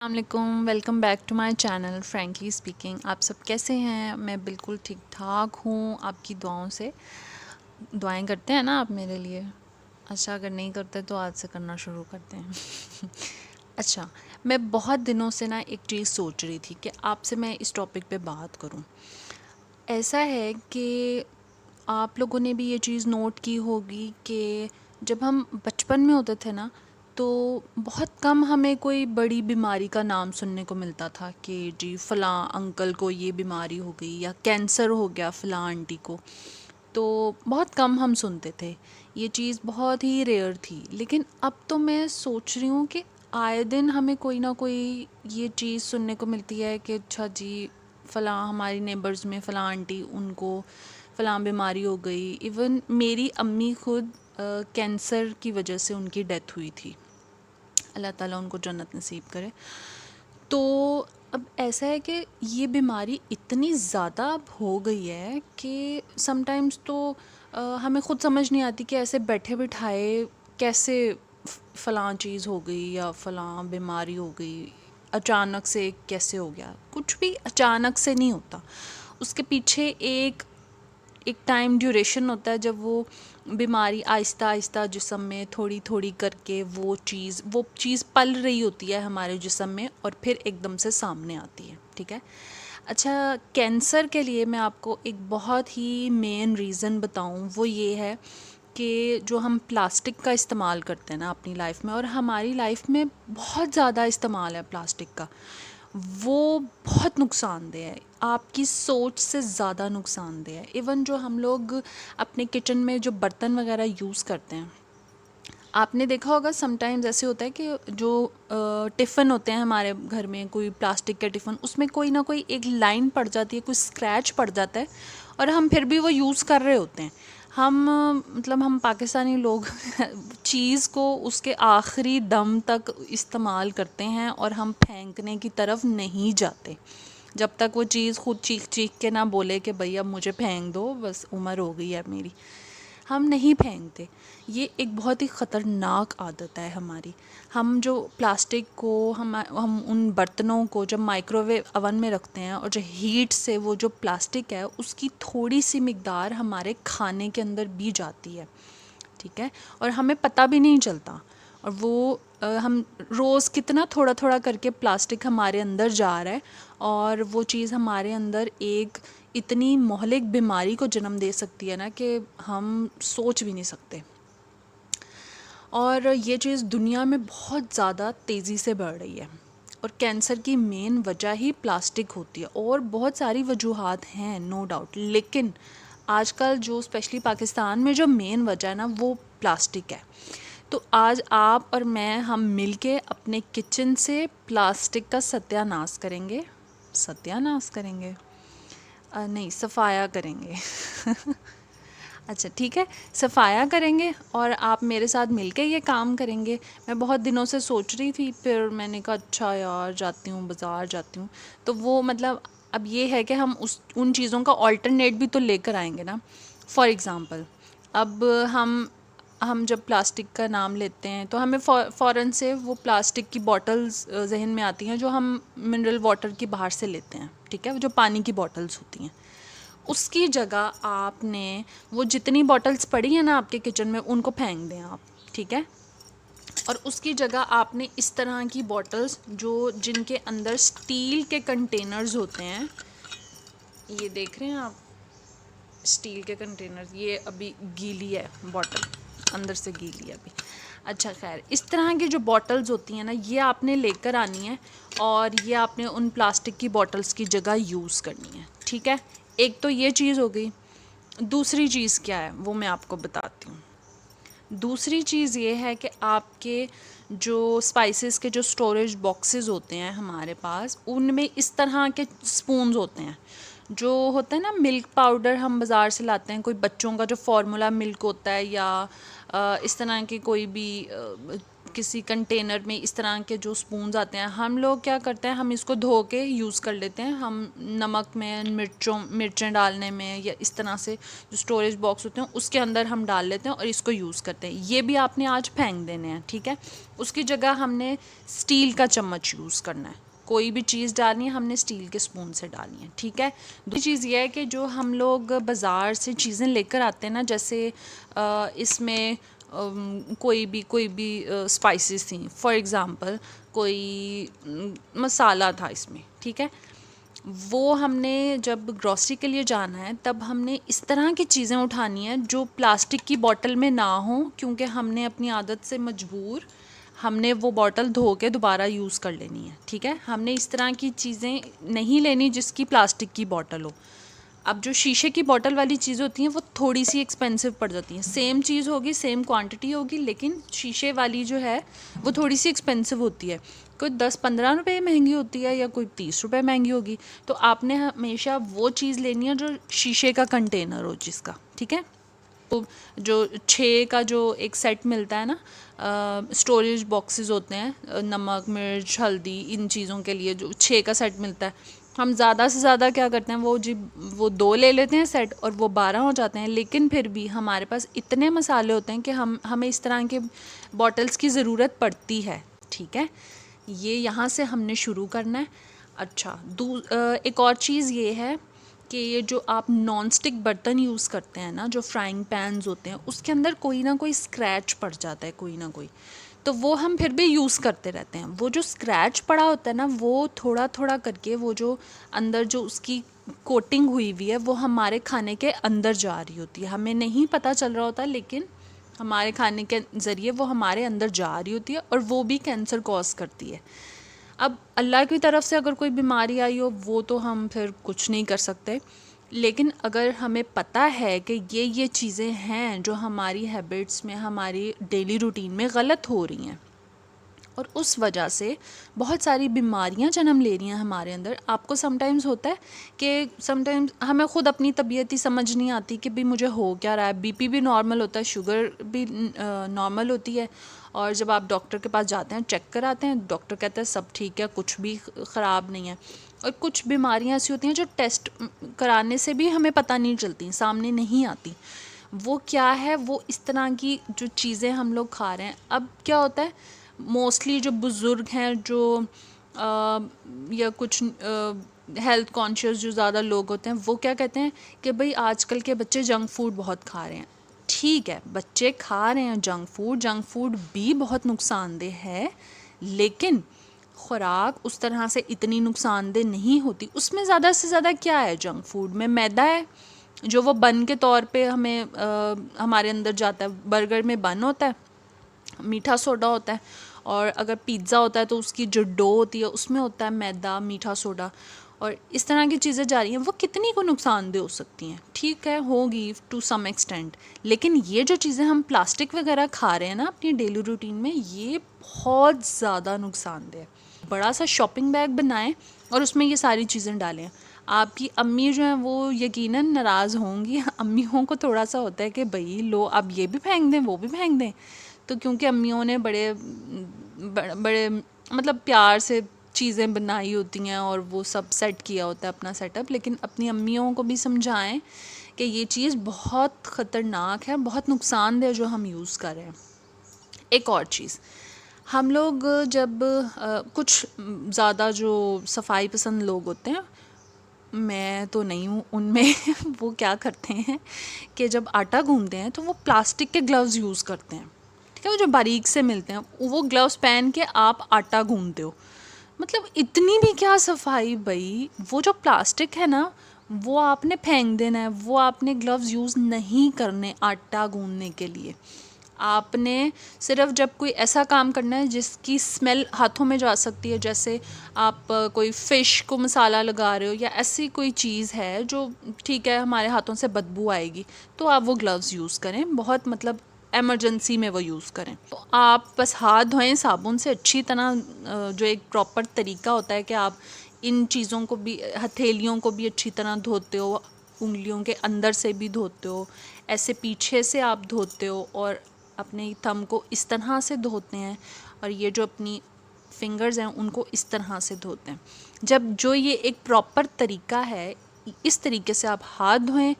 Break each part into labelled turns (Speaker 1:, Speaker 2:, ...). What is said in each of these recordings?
Speaker 1: अस्सलामुअलैकुम, welcome back to my channel frankly speaking. आप सब कैसे हैं? मैं बिल्कुल ठीक ठाक हूँ आपकी दुआओं से। दुआएं करते हैं ना आप मेरे लिए? अच्छा, अगर नहीं करते तो आज से करना शुरू करते हैं। अच्छा, मैं बहुत दिनों से ना एक चीज़ सोच रही थी कि आपसे मैं इस टॉपिक पे बात करूँ। ऐसा है कि आप लोगों ने भी ये चीज़ नोट की होगी कि जब हम बचपन में होते थे ना, तो बहुत कम हमें कोई बड़ी बीमारी का नाम सुनने को मिलता था कि जी फ़लाँ अंकल को ये बीमारी हो गई या कैंसर हो गया फ़लाँ आंटी को। तो बहुत कम हम सुनते थे, ये चीज़ बहुत ही रेयर थी। लेकिन अब तो मैं सोच रही हूँ कि आए दिन हमें कोई ना कोई ये चीज़ सुनने को मिलती है कि अच्छा जी फ़लाँ हमारी नेबर्स में फ़लाँ आंटी उनको फ़लाँ बीमारी हो गई। इवन मेरी अम्मी खुद कैंसर की वजह से उनकी डेथ हुई थी। अल्लाह ताला उनको जन्नत नसीब करे। तो अब ऐसा है कि ये बीमारी इतनी ज़्यादा अब हो गई है कि समटाइम्स तो हमें ख़ुद समझ नहीं आती कि ऐसे बैठे बिठाए कैसे फ़लाँ चीज़ हो गई या फ़लाँ बीमारी हो गई, अचानक से कैसे हो गया। कुछ भी अचानक से नहीं होता, उसके पीछे एक टाइम ड्यूरेशन होता है जब वो बीमारी आहिस्ता आहिस्ता जिस्म में थोड़ी थोड़ी करके वो चीज़ पल रही होती है हमारे जिस्म में और फिर एकदम से सामने आती है। ठीक है। अच्छा, कैंसर के लिए मैं आपको एक बहुत ही मेन रीज़न बताऊं, वो ये है कि जो हम प्लास्टिक का इस्तेमाल करते हैं ना अपनी लाइफ में, और हमारी लाइफ में बहुत ज़्यादा इस्तेमाल है प्लास्टिक का, वो बहुत नुकसानदेह है, आपकी सोच से ज़्यादा नुकसानदेह है। इवन जो हम लोग अपने किचन में जो बर्तन वगैरह यूज़ करते हैं, आपने देखा होगा समटाइम्स ऐसे होता है कि जो टिफ़िन होते हैं हमारे घर में, कोई प्लास्टिक के टिफ़िन, उसमें कोई ना कोई एक लाइन पड़ जाती है, कोई स्क्रैच पड़ जाता है और हम फिर भी वो यूज़ कर रहे होते हैं। हम पाकिस्तानी लोग चीज़ को उसके आखिरी दम तक इस्तेमाल करते हैं और हम फेंकने की तरफ नहीं जाते जब तक वो चीज़ खुद चीख चीख के ना बोले कि भई अब मुझे फेंक दो, बस उम्र हो गई है मेरी। हम नहीं फेंकते। ये एक बहुत ही ख़तरनाक आदत है हमारी। हम जो प्लास्टिक को हम उन बर्तनों को जब माइक्रोवेव अवन में रखते हैं और जो हीट से वो जो प्लास्टिक है उसकी थोड़ी सी मिक़दार हमारे खाने के अंदर भी जाती है। ठीक है। और हमें पता भी नहीं चलता, और वो हम रोज़ कितना थोड़ा थोड़ा करके प्लास्टिक हमारे अंदर जा रहा है, और वो चीज़ हमारे अंदर एक इतनी मोहलिक बीमारी को जन्म दे सकती है ना कि हम सोच भी नहीं सकते। और ये चीज़ दुनिया में बहुत ज़्यादा तेज़ी से बढ़ रही है, और कैंसर की मेन वजह ही प्लास्टिक होती है, और बहुत सारी वजूहात हैं नो डाउट, लेकिन आजकल जो स्पेशली पाकिस्तान में जो मेन वजह है ना वो प्लास्टिक है। तो आज आप और मैं हम मिलके अपने किचन से प्लास्टिक का सत्यानाश करेंगे। सत्यानाश करेंगे? नहीं, सफाया करेंगे। अच्छा ठीक है, सफाया करेंगे और आप मेरे साथ मिलके ये काम करेंगे। मैं बहुत दिनों से सोच रही थी, फिर मैंने कहा अच्छा यार जाती हूँ, बाज़ार जाती हूँ। तो वो मतलब अब ये है कि हम उन चीज़ों का ऑल्टरनेट भी तो लेकर आएंगे ना। फॉर एग्ज़ाम्पल, अब हम जब प्लास्टिक का नाम लेते हैं तो हमें फ़ौरन से वो प्लास्टिक की बॉटल्स जहन में आती हैं जो हम मिनरल वाटर की बाहर से लेते हैं। ठीक है, जो पानी की बॉटल्स होती हैं, उसकी जगह आपने वो जितनी बॉटल्स पड़ी हैं ना आपके किचन में उनको फेंक दें आप। ठीक है। और उसकी जगह आपने इस तरह की बॉटल्स जो जिनके अंदर स्टील के कंटेनर्स होते हैं, ये देख रहे हैं आप स्टील के कंटेनर्स, ये अभी गीली है बॉटल, अंदर से गीली है अभी। अच्छा खैर, इस तरह की जो बॉटल्स होती हैं ना, ये आपने लेकर आनी है और ये आपने उन प्लास्टिक की बॉटल्स की जगह यूज़ करनी है। ठीक है, एक तो ये चीज़ हो गई। दूसरी चीज़ क्या है वो मैं आपको बताती हूँ। दूसरी चीज़ ये है कि आपके जो स्पाइसेस के जो स्टोरेज बॉक्सेस होते हैं हमारे पास, उनमें इस तरह के स्पून्स होते हैं जो होता है ना, मिल्क पाउडर हम बाज़ार से लाते हैं, कोई बच्चों का जो फार्मूला मिल्क होता है या इस तरह के कोई भी किसी कंटेनर में इस तरह के जो स्पून्स आते हैं, हम लोग क्या करते हैं, हम इसको धो के यूज़ कर लेते हैं। हम नमक में मिर्चें डालने में या इस तरह से जो स्टोरेज बॉक्स होते हैं उसके अंदर हम डाल लेते हैं और इसको यूज़ करते हैं। ये भी आपने आज फेंक देने हैं, ठीक है। उसकी जगह हमने स्टील का चम्मच यूज़ करना है। कोई भी चीज़ डालनी है हमने स्टील के स्पून से डालनी है, ठीक है। दूसरी चीज़ ये है कि जो हम लोग बाज़ार से चीज़ें लेकर आते हैं ना, जैसे इसमें कोई भी स्पाइसेस थी, फॉर एग्ज़ाम्पल कोई मसाला था इसमें, ठीक है। वो हमने जब ग्रॉसरी के लिए जाना है तब हमने इस तरह की चीज़ें उठानी है जो प्लास्टिक की बॉटल में ना हो, क्योंकि हमने अपनी आदत से मजबूर हमने वो बॉटल धो के दोबारा यूज़ कर लेनी है, ठीक है। हमने इस तरह की चीज़ें नहीं लेनी जिसकी प्लास्टिक की बॉटल हो। अब जो शीशे की बॉटल वाली चीज़ होती हैं वो थोड़ी सी एक्सपेंसिव पड़ जाती हैं। सेम चीज़ होगी, सेम क्वांटिटी होगी, लेकिन शीशे वाली जो है वो थोड़ी सी एक्सपेंसिव होती है। कोई 10-15 रुपये महंगी होती है या कोई 30 रुपये महंगी होगी। तो आपने हमेशा वो चीज़ लेनी है जो शीशे का कंटेनर हो जिसका, ठीक है। तो जो 6 का जो एक सेट मिलता है ना, स्टोरेज बॉक्सेस होते हैं नमक, मिर्च, हल्दी, इन चीज़ों के लिए जो 6 का सेट मिलता है, हम ज़्यादा से ज़्यादा क्या करते हैं, वो 2 ले लेते हैं सेट और वो 12 हो जाते हैं। लेकिन फिर भी हमारे पास इतने मसाले होते हैं कि हमें इस तरह के बॉटल्स की ज़रूरत पड़ती है, ठीक है। ये यहाँ से हमने शुरू करना है। अच्छा, एक और चीज़ ये है कि ये जो आप नॉन स्टिक बर्तन यूज़ करते हैं ना, जो फ्राइंग पैन्स होते हैं, उसके अंदर कोई ना कोई स्क्रैच पड़ जाता है, कोई ना कोई। तो वो हम फिर भी यूज़ करते रहते हैं। वो जो स्क्रैच पड़ा होता है ना, वो थोड़ा थोड़ा करके वो जो अंदर जो उसकी कोटिंग हुई हुई है वो हमारे खाने के अंदर जा रही होती है। हमें नहीं पता चल रहा होता, लेकिन हमारे खाने के ज़रिए वो हमारे अंदर जा रही होती है और वो भी कैंसर कॉज करती है। अब अल्लाह की तरफ से अगर कोई बीमारी आई हो वो तो हम फिर कुछ नहीं कर सकते, लेकिन अगर हमें पता है कि ये चीज़ें हैं जो हमारी हैबिट्स में, हमारी डेली रूटीन में गलत हो रही हैं और उस वजह से बहुत सारी बीमारियां जन्म ले रही हैं हमारे अंदर। आपको समटाइम्स होता है कि समटाइम्स हमें ख़ुद अपनी तबीयत ही समझ नहीं आती कि भाई मुझे हो क्या रहा है। बीपी भी नॉर्मल होता है, शुगर भी नॉर्मल होती है, और जब आप डॉक्टर के पास जाते हैं, चेक कराते हैं, डॉक्टर कहता है सब ठीक है, कुछ भी ख़राब नहीं है। और कुछ बीमारियां ऐसी होती हैं जो टेस्ट कराने से भी हमें पता नहीं चलती, सामने नहीं आती। वो क्या है, वो इस तरह की जो चीज़ें हम लोग खा रहे हैं। अब क्या होता है, मोस्टली जो बुज़ुर्ग हैं, जो या कुछ हेल्थ कॉन्शियस जो ज़्यादा लोग होते हैं, वो क्या कहते हैं कि भाई आजकल के बच्चे जंक फूड बहुत खा रहे हैं। ठीक है, बच्चे खा रहे हैं जंक फूड भी बहुत नुकसानदेह है, लेकिन खुराक उस तरह से इतनी नुकसानदेह नहीं होती। उसमें ज़्यादा से ज़्यादा क्या है, जंक फूड में मैदा है जो वो बन के तौर पे हमारे अंदर जाता है। बर्गर में बन होता है, मीठा सोडा होता है, और अगर पिज़्ज़ा होता है तो उसकी जो डो होती है उसमें होता है मैदा, मीठा सोडा, और इस तरह की चीज़ें जा रही हैं। वो कितनी को नुकसानदेह हो सकती हैं, ठीक है, होगी टू सम एक्सटेंट, लेकिन ये जो चीज़ें हम प्लास्टिक वगैरह खा रहे हैं ना अपनी डेली रूटीन में, ये बहुत ज़्यादा नुकसानदेह है। बड़ा सा शॉपिंग बैग बनाएं और उसमें ये सारी चीज़ें डालें। आपकी अम्मी जो हैं वो यकीनन नाराज़ होंगी। अम्मियों को थोड़ा सा होता है कि भाई लो अब ये भी फेंक दें, वो भी फेंक दें। तो क्योंकि अम्मियों ने बड़े बड़े मतलब प्यार से चीज़ें बनाई होती हैं और वो सब सेट किया होता है अपना सेटअप, लेकिन अपनी अम्मियों को भी समझाएं कि ये चीज़ बहुत ख़तरनाक है, बहुत नुकसानदेह जो हम यूज़ कर रहे हैं। एक और चीज़, हम लोग जब कुछ ज़्यादा जो सफाई पसंद लोग होते हैं, मैं तो नहीं हूँ उनमें वो क्या करते हैं कि जब आटा गूंदते हैं तो वो प्लास्टिक के ग्लव्स यूज़ करते हैं, ठीक है। वो जो बारीक से मिलते हैं, वो ग्लव्स पहन के आप आटा गूंदते हो। मतलब इतनी भी क्या सफाई भाई, वो जो प्लास्टिक है ना वो आपने फेंक देना है, वो आपने ग्लव्स यूज़ नहीं करने आटा गूंदने के लिए। आपने सिर्फ जब कोई ऐसा काम करना है जिसकी स्मेल हाथों में जा सकती है, जैसे आप कोई फ़िश को मसाला लगा रहे हो या ऐसी कोई चीज़ है जो ठीक है हमारे हाथों से बदबू आएगी, तो आप वो ग्लव्स यूज़ करें, बहुत मतलब एमरजेंसी में वो यूज़ करें। तो आप बस हाथ धोएं साबुन से अच्छी तरह, जो एक प्रॉपर तरीका होता है कि आप इन चीज़ों को भी, हथेलियों को भी अच्छी तरह धोते हो, उंगलियों के अंदर से भी धोते हो, ऐसे पीछे से आप धोते हो, और अपने थंब को इस तरह से धोते हैं और ये जो अपनी फिंगर्स हैं उनको इस तरह से धोते हैं। जब जो ये एक प्रॉपर तरीका है, इस तरीके से आप हाथ धोएं,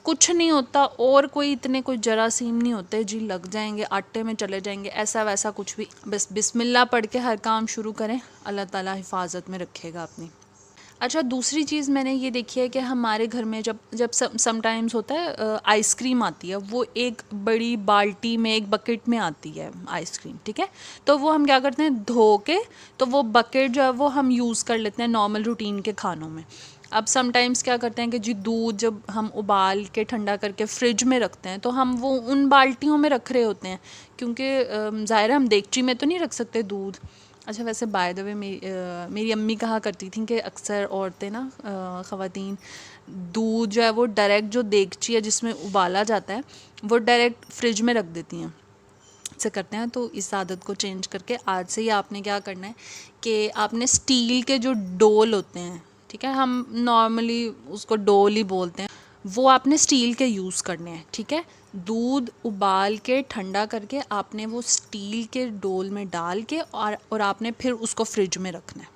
Speaker 1: कुछ नहीं होता, और कोई इतने कोई जरासीम नहीं होते जी, लग जाएंगे, आटे में चले जाएंगे, ऐसा वैसा कुछ भी। बस बिस्मिल्लाह पढ़ के हर काम शुरू करें, अल्लाह ताला हिफाजत में रखेगा अपनी। अच्छा, दूसरी चीज़ मैंने ये देखी है कि हमारे घर में जब जब समटाइम्स होता है आइसक्रीम आती है, वो एक बड़ी बाल्टी में, एक बकेट में आती है आइसक्रीम, ठीक है। तो वो हम क्या करते हैं, धो के तो वो बकेट जो है वो हम यूज़ कर लेते हैं नॉर्मल रूटीन के खानों में। अब समटाइम्स क्या करते हैं कि जी दूध जब हम उबाल के ठंडा करके फ्रिज में रखते हैं तो हम वो उन बाल्टियों में रख रहे होते हैं, क्योंकि ज़ाहिर है हम देगची में तो नहीं रख सकते दूध। अच्छा, वैसे बाय द वे मेरी अम्मी कहा करती थी कि अक्सर औरतें ना, ख़वातीन, दूध जो है वो डायरेक्ट जो देगची है जिसमें उबाला जाता है वो डायरेक्ट फ्रिज में रख देती हैं, से करते हैं। तो इस आदत को चेंज करके आज से ही आपने क्या करना है कि आपने स्टील के जो डोल होते हैं, ठीक है, हम नॉर्मली उसको डोल ही बोलते हैं, वो आपने स्टील के यूज़ करने हैं, ठीक है। दूध उबाल के ठंडा करके आपने वो स्टील के डोल में डाल के और आपने फिर उसको फ्रिज में रखना है,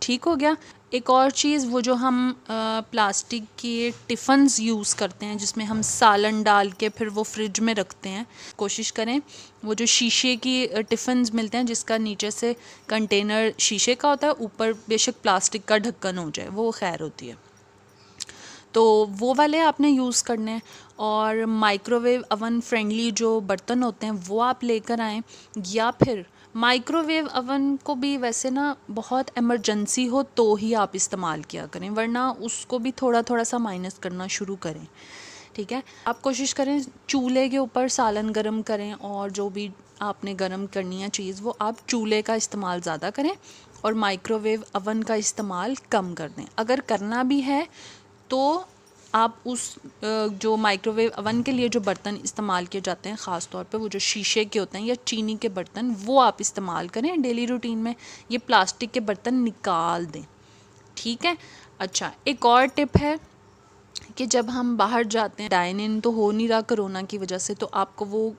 Speaker 1: ठीक हो गया। एक और चीज़, वो जो हम प्लास्टिक के टिफ़न्स यूज़ करते हैं जिसमें हम सालन डाल के फिर वो फ्रिज में रखते हैं, कोशिश करें वो जो शीशे की टिफ़न्स मिलते हैं जिसका नीचे से कंटेनर शीशे का होता है, ऊपर बेशक प्लास्टिक का ढक्कन हो जाए, वो खैर होती है, तो वो वाले आपने यूज़ करने हैं। और माइक्रोवेव अवन फ्रेंडली जो बर्तन होते हैं वो आप लेकर आएँ, या फिर माइक्रोवेव अवन को भी वैसे ना बहुत इमरजेंसी हो तो ही आप इस्तेमाल किया करें, वरना उसको भी थोड़ा थोड़ा सा माइनस करना शुरू करें, ठीक है। आप कोशिश करें चूल्हे के ऊपर सालन गरम करें, और जो भी आपने गरम करनी है चीज़ वो आप चूल्हे का इस्तेमाल ज़्यादा करें और माइक्रोवेव अवन का इस्तेमाल कम कर दें। अगर करना भी है तो आप उस जो माइक्रोवेव अवन के लिए जो बर्तन इस्तेमाल किए जाते हैं, ख़ास तौर पे वो जो शीशे के होते हैं या चीनी के बर्तन, वो आप इस्तेमाल करें डेली रूटीन में, ये प्लास्टिक के बर्तन निकाल दें, ठीक है। अच्छा, एक और टिप है कि जब हम बाहर जाते हैं, डाइन इन तो हो नहीं रहा कोरोना की वजह से, तो आपको वो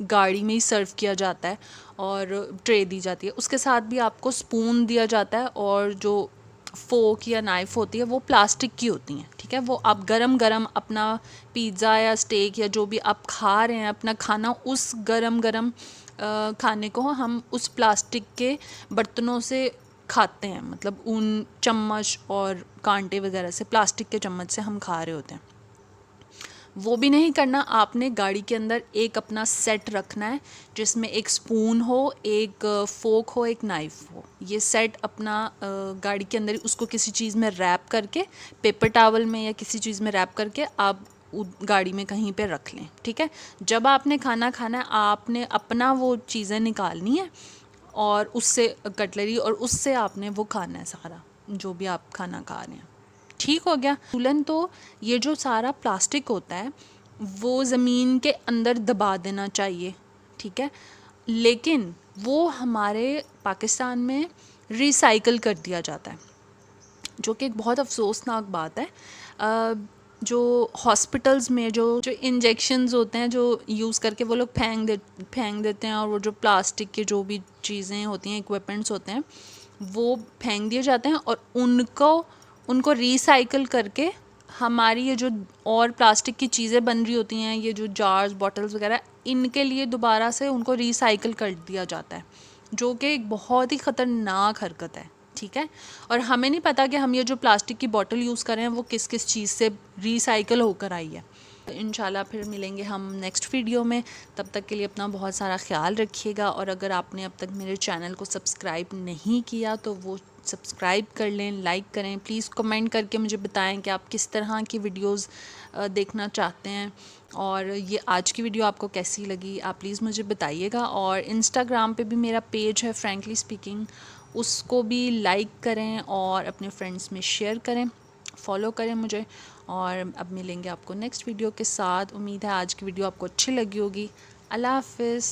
Speaker 1: गाड़ी में ही सर्व किया जाता है और ट्रे दी जाती है, उसके साथ भी आपको स्पून दिया जाता है, और जो फोक या नाइफ़ होती है वो प्लास्टिक की होती हैं, ठीक है। वो आप गरम गरम अपना पिज़्ज़ा या स्टेक या जो भी आप खा रहे हैं अपना खाना, उस गरम गरम खाने को हम उस प्लास्टिक के बर्तनों से खाते हैं, मतलब उन चम्मच और कांटे वगैरह से, प्लास्टिक के चम्मच से हम खा रहे होते हैं। वो भी नहीं करना, आपने गाड़ी के अंदर एक अपना सेट रखना है जिसमें एक स्पून हो, एक फोक हो, एक नाइफ़ हो, ये सेट अपना गाड़ी के अंदर उसको किसी चीज़ में रैप करके, पेपर टावल में या किसी चीज़ में रैप करके आप गाड़ी में कहीं पे रख लें, ठीक है। जब आपने खाना खाना है आपने अपना वो चीज़ें निकालनी है और उससे कटलरी, और उससे आपने वो खाना है सारा जो भी आप खाना खा रहे हैं, ठीक हो गया। तुलन तो ये जो सारा प्लास्टिक होता है वो ज़मीन के अंदर दबा देना चाहिए, ठीक है, लेकिन वो हमारे पाकिस्तान में रिसाइकल कर दिया जाता है, जो कि एक बहुत अफसोसनाक बात है। जो हॉस्पिटल्स में जो जो इंजेक्शन्स होते हैं जो यूज़ करके वो लोग फेंक देते हैं, और वो जो प्लास्टिक की जो भी चीज़ें होती हैं, इक्विपमेंट्स होते हैं, वो फेंक दिए जाते हैं, और उनको रिसाइकल करके हमारी ये जो और प्लास्टिक की चीज़ें बन रही होती हैं, ये जो जार्स बॉटल्स वगैरह, इनके लिए दोबारा से उनको रिसाइकल कर दिया जाता है, जो कि एक बहुत ही ख़तरनाक हरकत है, ठीक है। और हमें नहीं पता कि हम ये जो प्लास्टिक की बॉटल यूज़ कर रहे हैं वो किस किस चीज़ से रिसाइकल होकर आई है। इंशाल्लाह फिर मिलेंगे हम नेक्स्ट वीडियो में, तब तक के लिए अपना बहुत सारा ख्याल रखिएगा, और अगर आपने अब तक मेरे चैनल को सब्सक्राइब नहीं किया तो वो सब्सक्राइब कर लें, लाइक करें, प्लीज़ कमेंट करके मुझे बताएं कि आप किस तरह की वीडियोस देखना चाहते हैं, और ये आज की वीडियो आपको कैसी लगी आप प्लीज़ मुझे बताइएगा। और इंस्टाग्राम पे भी मेरा पेज है फ्रैंकली स्पीकिंग, उसको भी लाइक करें और अपने फ्रेंड्स में शेयर करें, फॉलो करें मुझे। और अब मिलेंगे आपको नेक्स्ट वीडियो के साथ। उम्मीद है आज की वीडियो आपको अच्छी लगी होगी। अल्लाह हाफ़िज़।